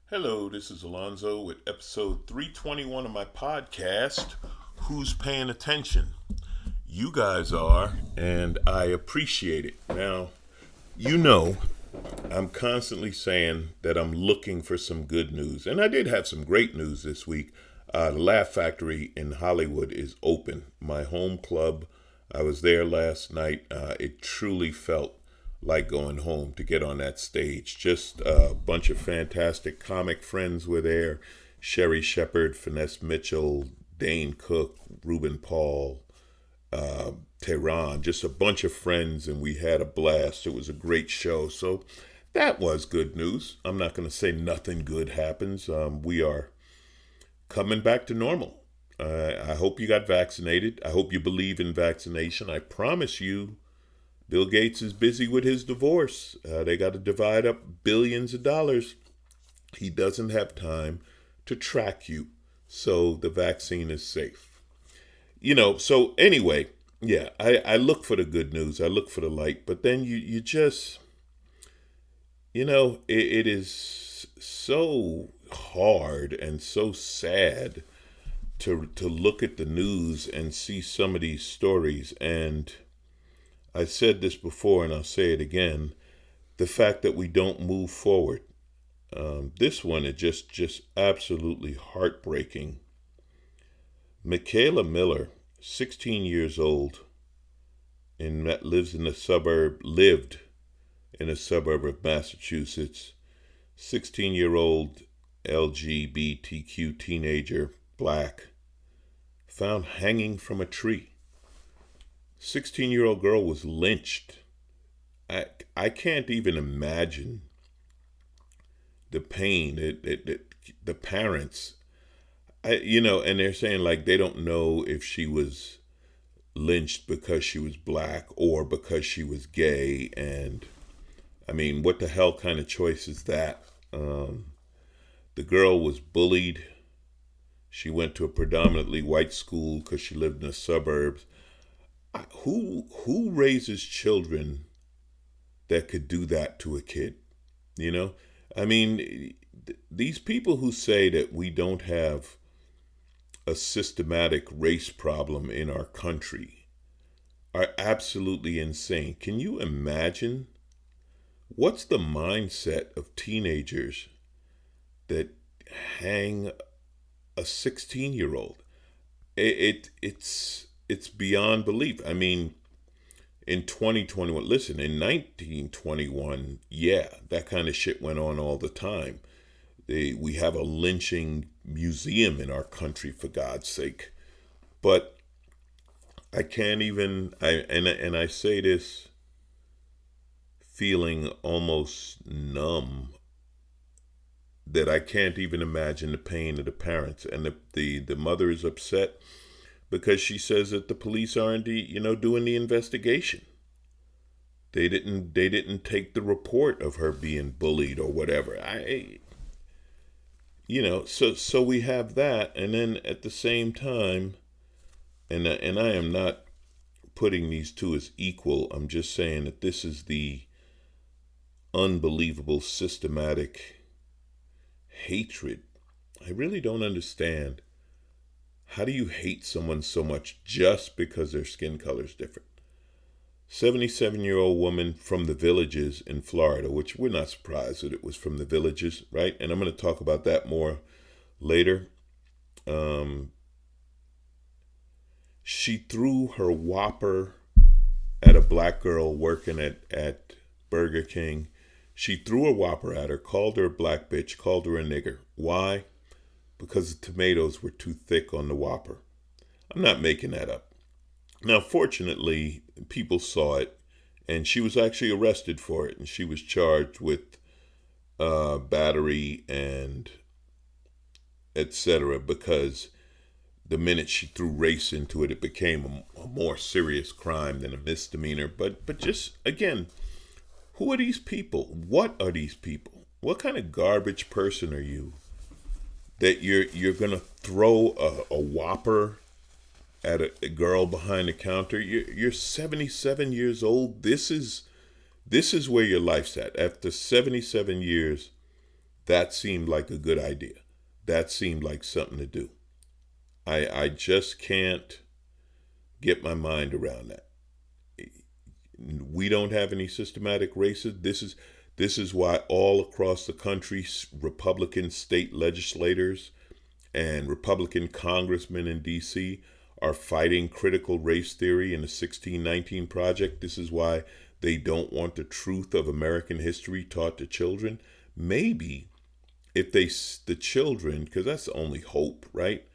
Hello, this is Alonzo with episode 321 of my podcast, Who's Paying Attention? You guys are, and I appreciate it. Now, you know, I'm constantly saying that I'm looking for some good news, and I did have some great news this week. The Laugh Factory in Hollywood is open. My home club, I was there last night. It truly felt like going home to get on that stage. Just a bunch of fantastic comic friends were there. Sherry Shepard, Finesse Mitchell, Dane Cook, Ruben Paul, Tehran, just a bunch of friends, and we had a blast. It was a great show. So that was good news. I'm not going to say nothing good happens. We are coming back to normal. I hope you got vaccinated. I hope you believe in vaccination. I promise you, Bill Gates is busy with his divorce. They got to divide up billions of dollars. He doesn't have time to track you. So the vaccine is safe. So anyway, yeah, I look for the good news. I look for the light. But then you just, it is so hard and so sad to look at the news and see some of these stories. And I said this before and I'll say it again, the fact that we don't move forward. This one is just absolutely heartbreaking. Michaela Miller, 16 years old, lived in a suburb of Massachusetts. 16-year-old LGBTQ teenager, black, found hanging from a tree. 16-year-old girl was lynched. I can't even imagine the pain that the parents, and they're saying like they don't know if she was lynched because she was black or because she was gay. And I mean, what the hell kind of choice is that? The girl was bullied. She went to a predominantly white school because she lived in the suburbs. Who raises children that could do that to a kid? I mean, these people who say that we don't have a systematic race problem in our country are absolutely insane. Can you imagine what's the mindset of teenagers that hang a 16-year-old? It's beyond belief. I mean, in 2021, listen, in 1921, yeah, that kind of shit went on all the time. We have a lynching museum in our country, for God's sake. But I can't even, I say this feeling almost numb, that I can't even imagine the pain of the parents. And the mother is upset because she says that the police aren't, doing the investigation. They didn't take the report of her being bullied or whatever. So we have that, and then at the same time, and I am not putting these two as equal. I'm just saying that this is the unbelievable systematic hatred. I really don't understand. How do you hate someone so much just because their skin color is different? 77-year-old woman from the Villages in Florida, which we're not surprised that it was from the Villages, right? And I'm going to talk about that more later. She threw her Whopper at a black girl working at Burger King. She threw a Whopper at her, called her a black bitch, called her a nigger. Why? Because the tomatoes were too thick on the Whopper. I'm not making that up. Now, fortunately, people saw it, and she was actually arrested for it, and she was charged with battery and etc. because the minute she threw race into it, it became a more serious crime than a misdemeanor. But just, again, who are these people? What are these people? What kind of garbage person are you that you're gonna throw a Whopper at a girl behind the counter? You're 77 years old. This is where your life's at. After 77 years, that seemed like a good idea. That seemed like something to do. I just can't get my mind around that. We don't have any systematic racism. This is why all across the country, Republican state legislators and Republican congressmen in D.C. are fighting critical race theory in the 1619 Project. This is why they don't want the truth of American history taught to children. Maybe if the children, because that's the only hope, right?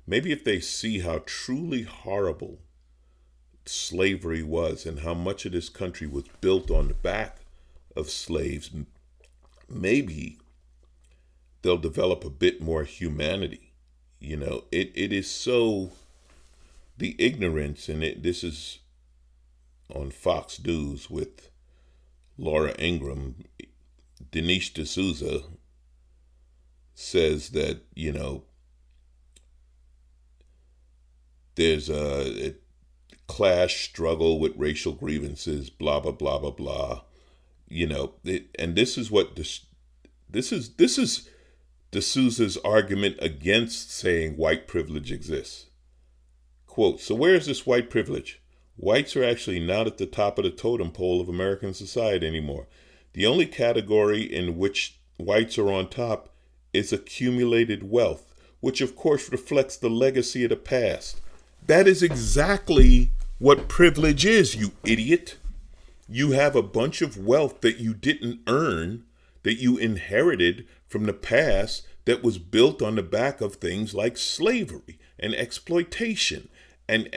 Maybe if they see how truly horrible slavery was and how much of this country was built on the back of slaves, maybe they'll develop a bit more humanity. It is so, the ignorance, and this is on Fox News with Laura Ingraham. Dinesh D'Souza says that, there's a class struggle with racial grievances, blah, blah, blah, blah, blah. And this is what this is D'Souza's argument against saying white privilege exists. Quote, so where is this white privilege? Whites are actually not at the top of the totem pole of American society anymore. The only category in which whites are on top is accumulated wealth, which of course reflects the legacy of the past. That is exactly what privilege is, you idiot. You have a bunch of wealth that you didn't earn, that you inherited from the past, that was built on the back of things like slavery and exploitation. And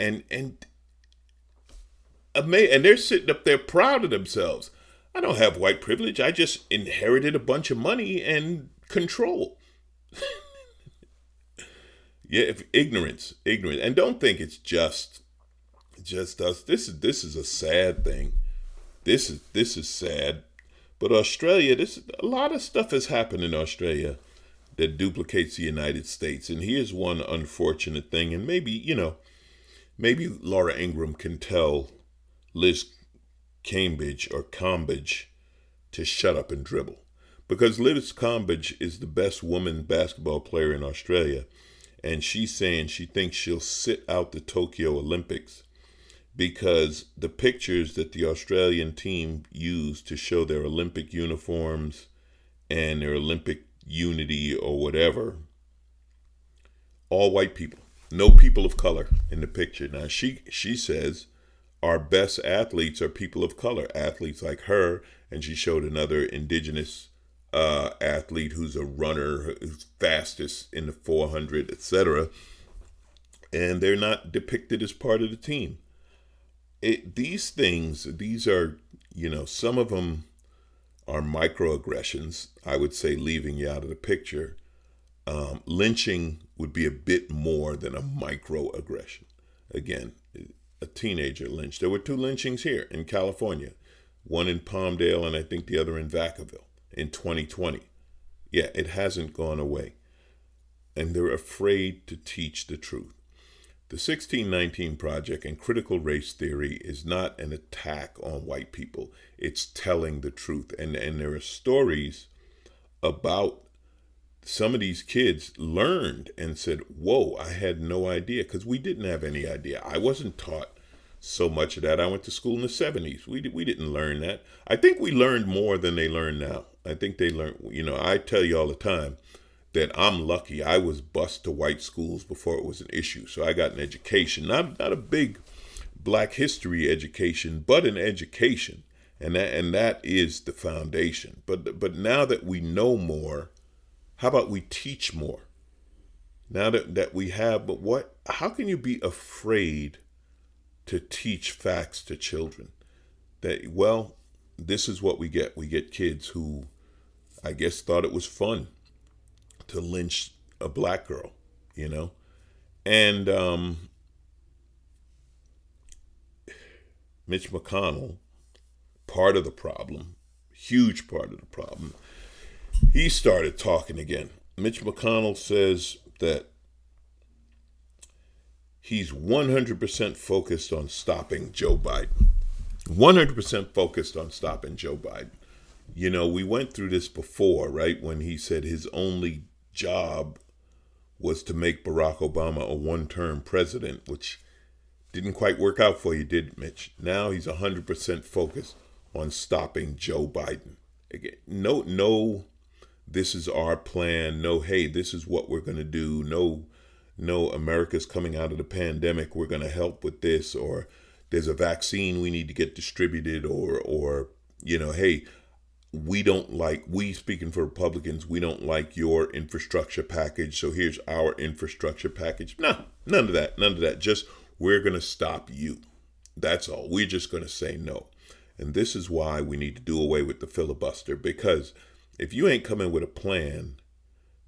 they're sitting up there proud of themselves. I don't have white privilege. I just inherited a bunch of money and control. Yeah, ignorance. And don't think it's just us. This is a sad thing. This is sad. But Australia, a lot of stuff has happened in Australia that duplicates the United States. And here's one unfortunate thing. And maybe Laura Ingraham can tell Liz Cambridge to shut up and dribble. Because Liz Cambridge is the best woman basketball player in Australia. And she's saying she thinks she'll sit out the Tokyo Olympics because the pictures that the Australian team used to show their Olympic uniforms and their Olympic unity or whatever, all white people, no people of color in the picture. Now, she says our best athletes are people of color, athletes like her, and she showed another indigenous athlete who's a runner, who's fastest in the 400, etc. And they're not depicted as part of the team. These are, some of them are microaggressions. I would say leaving you out of the picture. Lynching would be a bit more than a microaggression. Again, a teenager lynched. There were 2 lynchings here in California, one in Palmdale and I think the other in Vacaville in 2020. Yeah, it hasn't gone away. And they're afraid to teach the truth. The 1619 Project and critical race theory is not an attack on white people. It's telling the truth. And there are stories about some of these kids learned and said, whoa, I had no idea, because we didn't have any idea. I wasn't taught so much of that. I went to school in the 70s. We didn't learn that. I think we learned more than they learn now. I think they learned, I tell you all the time that I'm lucky. I was bused to white schools before it was an issue. So I got an education, not a big Black history education, but an education. And that is the foundation. But now that we know more, how about we teach more? Now that we have, how can you be afraid to teach facts to children? This is what we get. We get kids who, I guess, thought it was fun to lynch a black girl, And Mitch McConnell, part of the problem, huge part of the problem, he started talking again. Mitch McConnell says that he's 100% focused on stopping Joe Biden. 100% focused on stopping Joe Biden. we went through this before, right? When he said his only job was to make Barack Obama a one-term president, which didn't quite work out for you, did it, Mitch? Now he's 100% focused on stopping Joe Biden. Again, no, this is our plan. No, hey, this is what we're going to do. No, America's coming out of the pandemic. We're going to help with this, or there's a vaccine we need to get distributed, or hey, we speaking for Republicans, we don't like your infrastructure package, so here's our infrastructure package. No, none of that. Just, we're going to stop you. That's all. We're just going to say no. And this is why we need to do away with the filibuster, because if you ain't coming with a plan,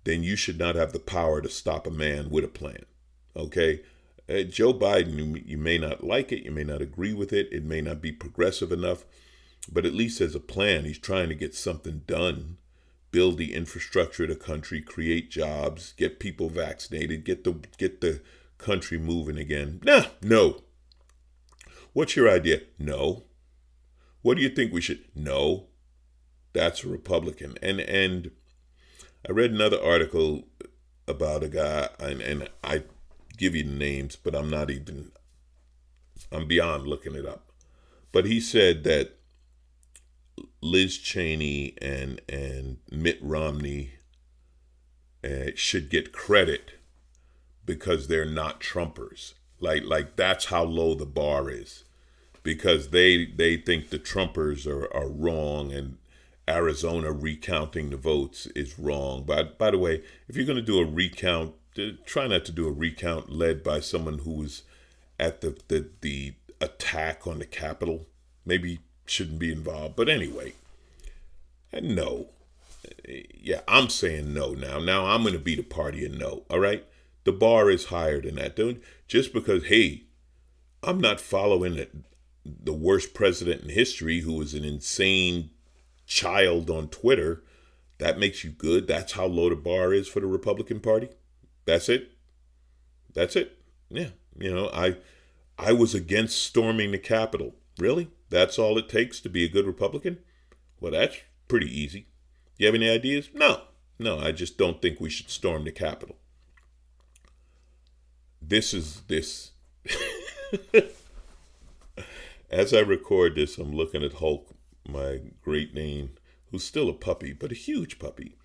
then you should not have the power to stop a man with a plan. Okay? Joe Biden, you may not like it, you may not agree with it, it may not be progressive enough, but at least there's a plan. He's trying to get something done, build the infrastructure of the country, create jobs, get people vaccinated, get the country moving again. No. What's your idea? No. What do you think we should? No. That's a Republican. And I read another article about a guy, and I give you the names, but I'm beyond looking it up. But he said that Liz Cheney and Mitt Romney should get credit because they're not Trumpers. Like that's how low the bar is, because they think the Trumpers are wrong, and Arizona recounting the votes is wrong. By the way, if you're going to do a recount, try not to do a recount led by someone who was at the attack on the Capitol. Maybe shouldn't be involved. But anyway, no. Yeah, I'm saying no now. Now I'm going to be the party of no. All right? The bar is higher than that. Don't just because, hey, I'm not following the worst president in history who was an insane child on Twitter, that makes you good. That's how low the bar is for the Republican Party. That's it. Yeah. I was against storming the Capitol. Really? That's all it takes to be a good Republican? Well, that's pretty easy. You have any ideas? No, I just don't think we should storm the Capitol. This. As I record this, I'm looking at Hulk, my Great Dane, who's still a puppy, but a huge puppy.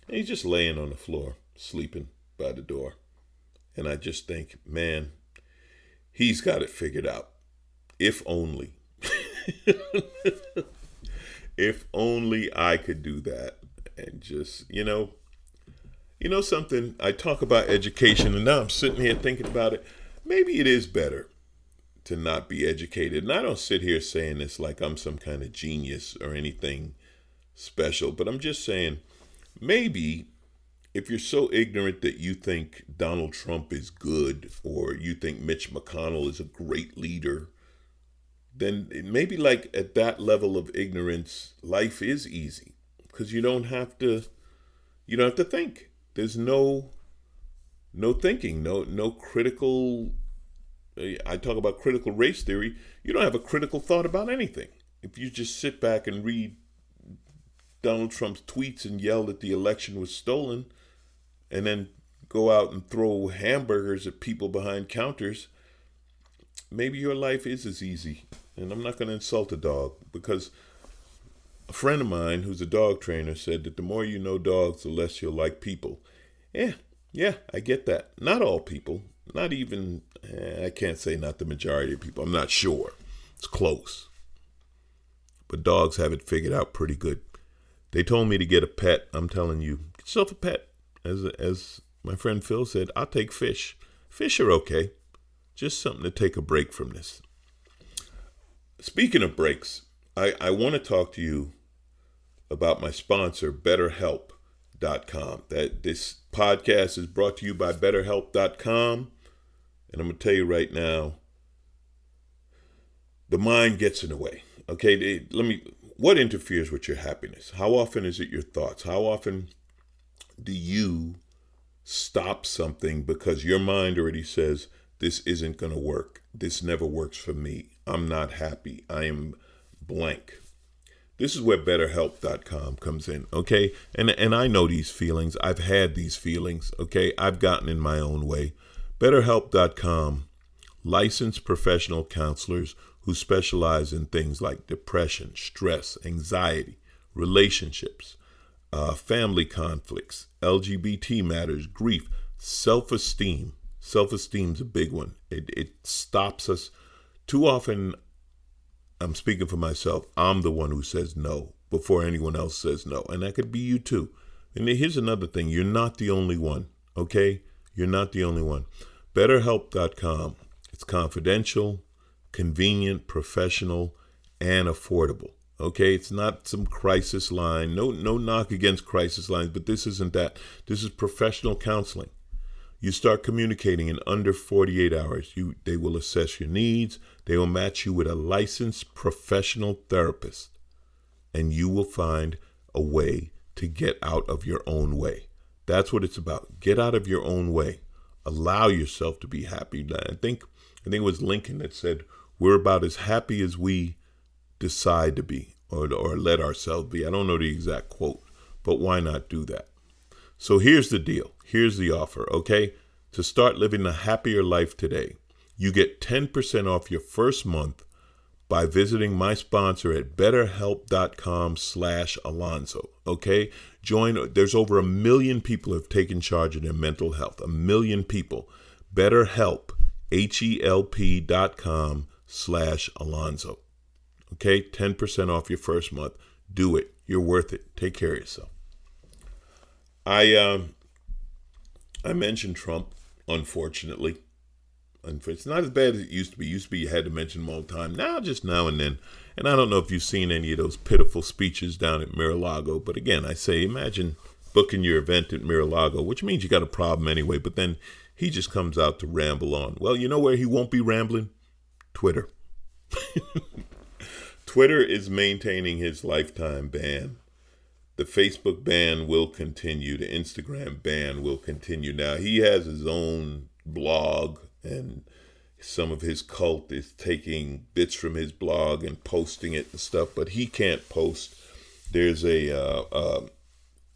And he's just laying on the floor, sleeping by the door. And I just think, man, he's got it figured out. If only. If only I could do that. And just, something, I talk about education, and now I'm sitting here thinking about it. Maybe it is better to not be educated. And I don't sit here saying this like I'm some kind of genius or anything special, but I'm just saying, maybe if you're so ignorant that you think Donald Trump is good, or you think Mitch McConnell is a great leader, then maybe like at that level of ignorance, life is easy, because you don't have to think. There's no thinking, no critical. I talk about critical race theory. You don't have a critical thought about anything. If you just sit back and read Donald Trump's tweets and yell that the election was stolen, and then go out and throw hamburgers at people behind counters, maybe your life is as easy. And I'm not going to insult a dog, because a friend of mine who's a dog trainer said that the more you know dogs, the less you'll like people. Yeah, I get that. Not all people. Not even, I can't say not the majority of people. I'm not sure. It's close. But dogs have it figured out pretty good. They told me to get a pet. I'm telling you, get yourself a pet. As my friend Phil said, I'll take fish. Fish are okay. Just something to take a break from this. Speaking of breaks, I want to talk to you about my sponsor, BetterHelp.com. This podcast is brought to you by BetterHelp.com. And I'm going to tell you right now, the mind gets in the way. Okay, what interferes with your happiness? How often is it your thoughts? How often do you stop something because your mind already says, this isn't going to work. This never works for me. I'm not happy. I am blank. This is where BetterHelp.com comes in, okay? And I know these feelings. I've had these feelings, okay? I've gotten in my own way. BetterHelp.com, licensed professional counselors who specialize in things like depression, stress, anxiety, relationships, family conflicts, LGBT matters, grief, self-esteem. Self-esteem's a big one. It stops us. Too often, I'm speaking for myself, I'm the one who says no before anyone else says no. And that could be you too. And here's another thing. You're not the only one, okay? You're not the only one. BetterHelp.com. It's confidential, convenient, professional, and affordable. Okay, it's not some crisis line. No knock against crisis lines, but this isn't that. This is professional counseling. You start communicating in under 48 hours. They will assess your needs. They will match you with a licensed professional therapist, and you will find a way to get out of your own way. That's what it's about. Get out of your own way. Allow yourself to be happy. I think it was Lincoln that said, "We're about as happy as we decide to be, or let ourselves be." I don't know the exact quote, but why not do that? So here's the deal. Here's the offer, okay? To start living a happier life today, you get 10% off your first month by visiting my sponsor at betterhelp.com/Alonzo, okay? There's over 1 million people who have taken charge of their mental health. 1 million people. BetterHelp, HELP.com/Alonzo. Okay, 10% off your first month. Do it. You're worth it. Take care of yourself. I mentioned Trump, unfortunately. It's not as bad as it used to be. You had to mention him all the time. Now, just now and then. And I don't know if you've seen any of those pitiful speeches down at Mar-a-Lago. But again, I say, imagine booking your event at Mar-a-Lago, which means you got a problem anyway. But then he just comes out to ramble on. Well, you know where he won't be rambling? Twitter. Twitter is maintaining his lifetime ban. The Facebook ban will continue. The Instagram ban will continue. Now, he has his own blog, and some of his cult is taking bits from his blog and posting it and stuff, but he can't post. There's a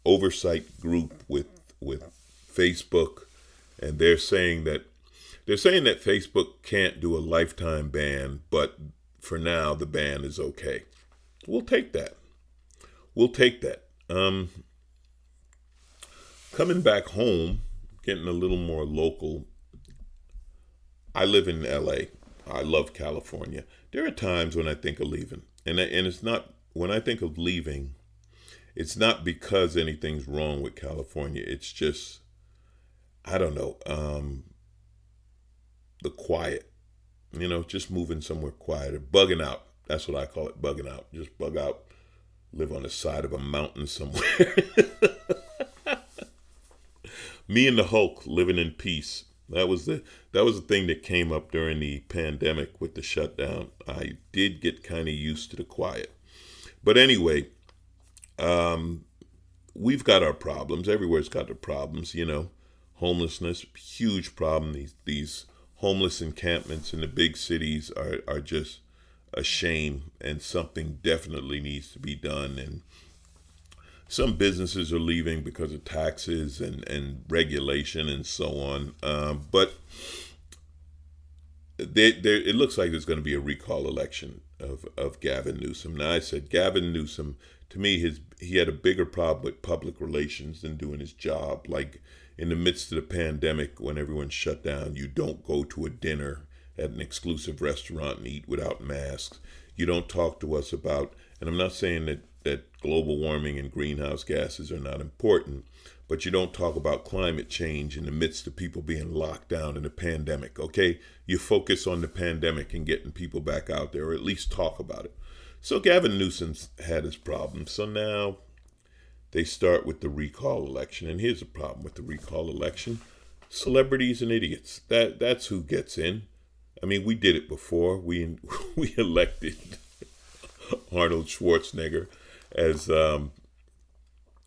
oversight group with Facebook, and they're saying that Facebook can't do a lifetime ban, but for now the ban is okay. We'll take that. Coming back home, getting a little more local. I live in LA. I love California. There are times when I think of leaving. And it's not, when I think of leaving, it's not because anything's wrong with California. It's just, I don't know, the quiet. Just moving somewhere quieter. Bugging out. That's what I call it, bugging out. Just bug out. Live on the side of a mountain somewhere. Me and the Hulk living in peace. That was the thing that came up during the pandemic with the shutdown. I did get kind of used to the quiet. But anyway, we've got our problems. Everywhere's got their problems, Homelessness, huge problem. These homeless encampments in the big cities are just a shame, and something definitely needs to be done. And some businesses are leaving because of taxes and regulation and so on. But it looks like there's going to be a recall election of Gavin Newsom. Now, I said Gavin Newsom, to me, he had a bigger problem with public relations than doing his job. Like in the midst of the pandemic, when everyone's shut down, you don't go to a dinner at an exclusive restaurant and eat without masks. You don't talk to us about, and I'm not saying that global warming and greenhouse gases are not important, but you don't talk about climate change in the midst of people being locked down in a pandemic, okay? You focus on the pandemic and getting people back out there, or at least talk about it. So Gavin Newsom's had his problems. So now they start with the recall election. And here's the problem with the recall election. Celebrities and idiots. That's who gets in. I mean, we did it before. We elected Arnold Schwarzenegger as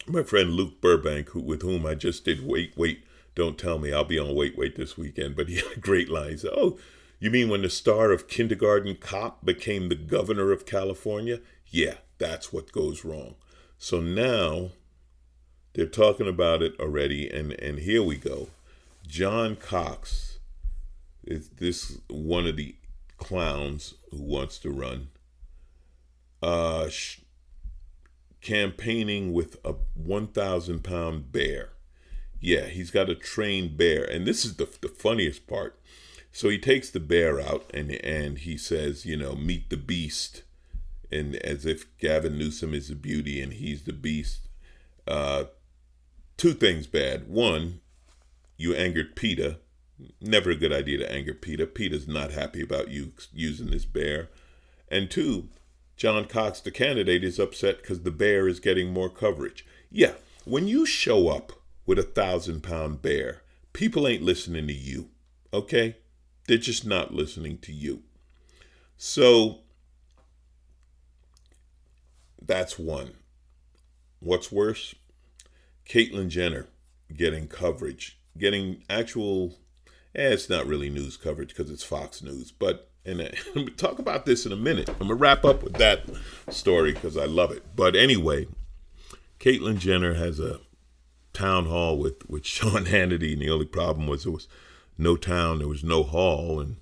my friend Luke Burbank, with whom I just did Wait, Don't Tell Me. I'll be on Wait this weekend. But he had a great line. He said, "Oh, you mean when the star of Kindergarten Cop became the governor of California?" Yeah, That's what goes wrong. So now they're talking about it already, and here we go. John Cox is this one of the clowns who wants to run, campaigning with a 1,000-pound bear. Yeah, he's got a trained bear, and this is the funniest part. So he takes the bear out, and he says, meet the beast, and as if Gavin Newsom is the beauty and he's the beast. Two things bad. One, you angered PETA. Never a good idea to anger PETA. PETA's not happy about you using this bear. And two, John Cox, the candidate, is upset because the bear is getting more coverage. Yeah, when you show up with a 1,000-pound bear, people ain't listening to you, okay? They're just not listening to you. So that's one. What's worse? Caitlyn Jenner getting coverage, getting actual, it's not really news coverage because it's Fox News, but we'll talk about this in a minute. I'm going to wrap up with that story because I love it. But anyway, Caitlyn Jenner has a town hall with Sean Hannity, and the only problem was there was no town, there was no hall. And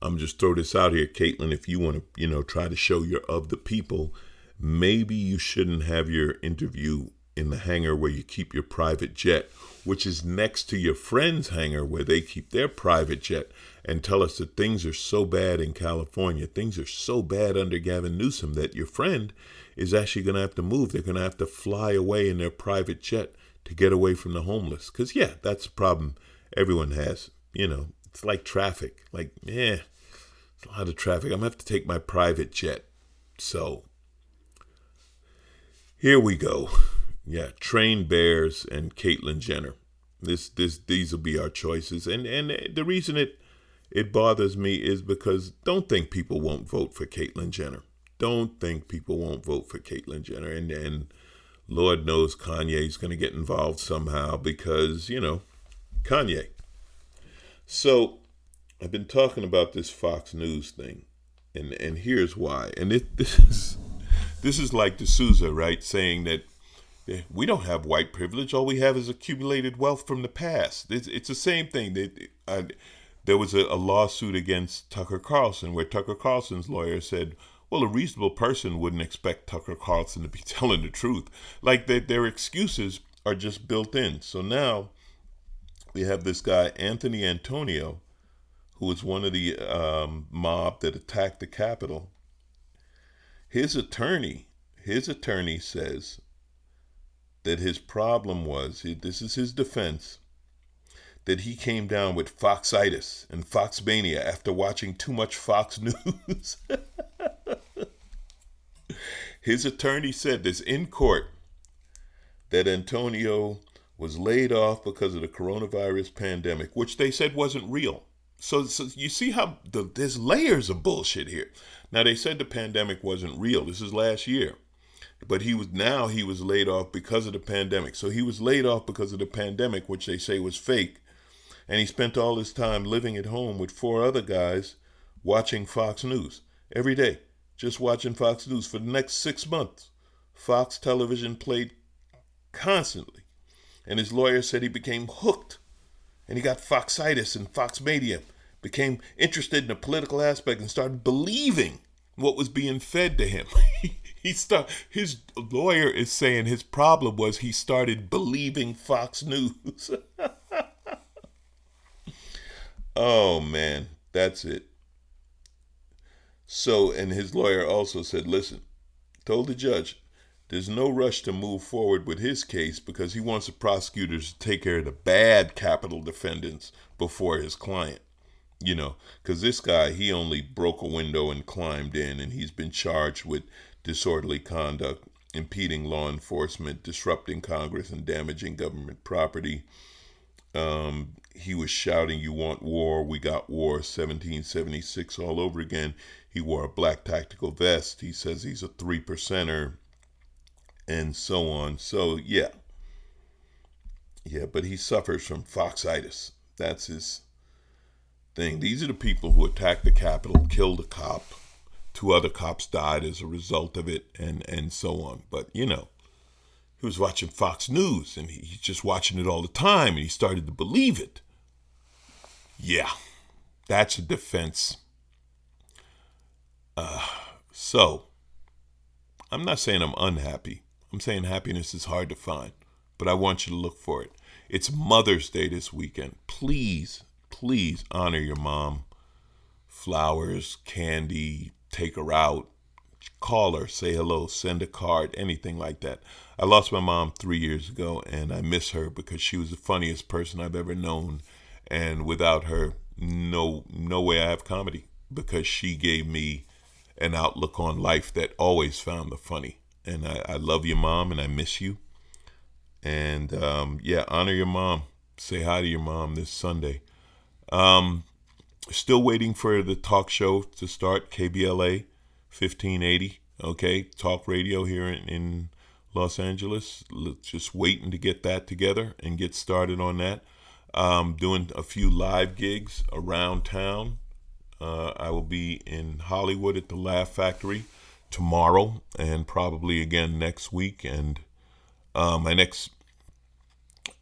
I'm just throw this out here, Caitlyn, if you want to, try to show you're of the people, maybe you shouldn't have your interview in the hangar where you keep your private jet, which is next to your friend's hangar where they keep their private jet, and tell us that things are so bad in California, things are so bad under Gavin Newsom that your friend is actually going to have to move. They're going to have to fly away in their private jet to get away from the homeless. Because, yeah, that's a problem everyone has. It's like traffic. It's a lot of traffic. I'm going to have to take my private jet. So, here we go. Yeah, trained bears and Caitlyn Jenner. These will be our choices. And the reason it bothers me is because don't think people won't vote for Caitlyn Jenner. Don't think people won't vote for Caitlyn Jenner. And Lord knows Kanye's going to get involved somehow because, Kanye. So I've been talking about this Fox News thing, and here's why. And this is like D'Souza, right, saying that we don't have white privilege. All we have is accumulated wealth from the past. It's the same thing. There was a lawsuit against Tucker Carlson where Tucker Carlson's lawyer said, well, a reasonable person wouldn't expect Tucker Carlson to be telling the truth. Like their excuses are just built in. So now we have this guy, Anthony Antonio, who was one of the mob that attacked the Capitol. His attorney says that his problem was, this is his defense, that he came down with Foxitis and Foxmania after watching too much Fox News. His attorney said this in court, that Antonio was laid off because of the coronavirus pandemic, which they said wasn't real. So you see how there's layers of bullshit here. Now, they said the pandemic wasn't real. This is last year. But he was laid off because of the pandemic. So he was laid off because of the pandemic, which they say was fake. And he spent all his time living at home with 4 other guys watching Fox News every day, just watching Fox News for the next 6 months. Fox television played constantly. And his lawyer said he became hooked. And he got Foxitis and Foxmania, became interested in the political aspect and started believing what was being fed to him. His lawyer is saying his problem was he started believing Fox News. Oh, man, that's it. So, and his lawyer also said, listen, told the judge, there's no rush to move forward with his case because he wants the prosecutors to take care of the bad capital defendants before his client. Because this guy, he only broke a window and climbed in, and he's been charged with disorderly conduct, impeding law enforcement, disrupting Congress, and damaging government property. He was shouting, "You want war? We got war," 1776 all over again. He wore a black tactical vest. He says he's a 3%er, and so on. So, yeah. Yeah, but he suffers from Foxitis. That's his thing. These are the people who attacked the Capitol, killed a cop, 2 other cops died as a result of it, and so on. But, he was watching Fox News, and he's just watching it all the time, and he started to believe it. Yeah, that's a defense. So, I'm not saying I'm unhappy. I'm saying happiness is hard to find, but I want you to look for it. It's Mother's Day this weekend. Please, please honor your mom. Flowers, candy, take her out, call her, say hello, send a card, anything like that. I lost my mom 3 years ago, and I miss her because she was the funniest person I've ever known. And without her, no way I have comedy, because she gave me an outlook on life that always found the funny. And I love you, Mom, and I miss you. And honor your mom. Say hi to your mom this Sunday. Still waiting for the talk show to start, KBLA 1580. Okay, talk radio here in Los Angeles. Just waiting to get that together and get started on that. Doing a few live gigs around town. I will be in Hollywood at the Laugh Factory tomorrow, and probably again next week. And my next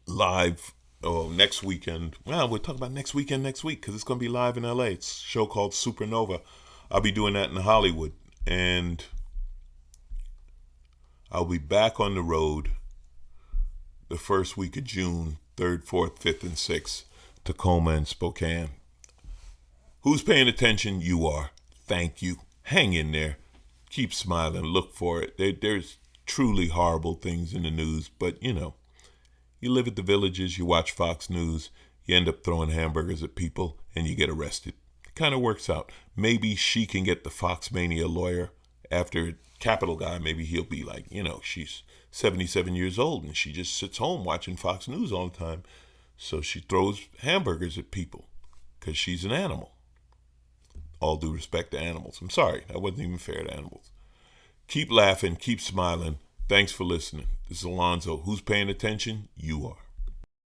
live, next weekend. Well, we'll talk about next weekend next week, because it's going to be live in LA. It's a show called Supernova. I'll be doing that in Hollywood. And I'll be back on the road the first week of June, 3rd, 4th, 5th, and 6th, Tacoma and Spokane. Who's paying attention? You are. Thank you. Hang in there. Keep smiling. Look for it. There's truly horrible things in the news, but you live at the Villages, you watch Fox News, you end up throwing hamburgers at people, and you get arrested. It kind of works out. Maybe she can get the FOXMANIA lawyer after Capital Guy. Maybe he'll be like, she's 77 years old, and she just sits home watching Fox News all the time. So she throws hamburgers at people because she's an animal. All due respect to animals. I'm sorry, that wasn't even fair to animals. Keep laughing, keep smiling. Thanks for listening. This is Alonzo. Who's paying attention? You are.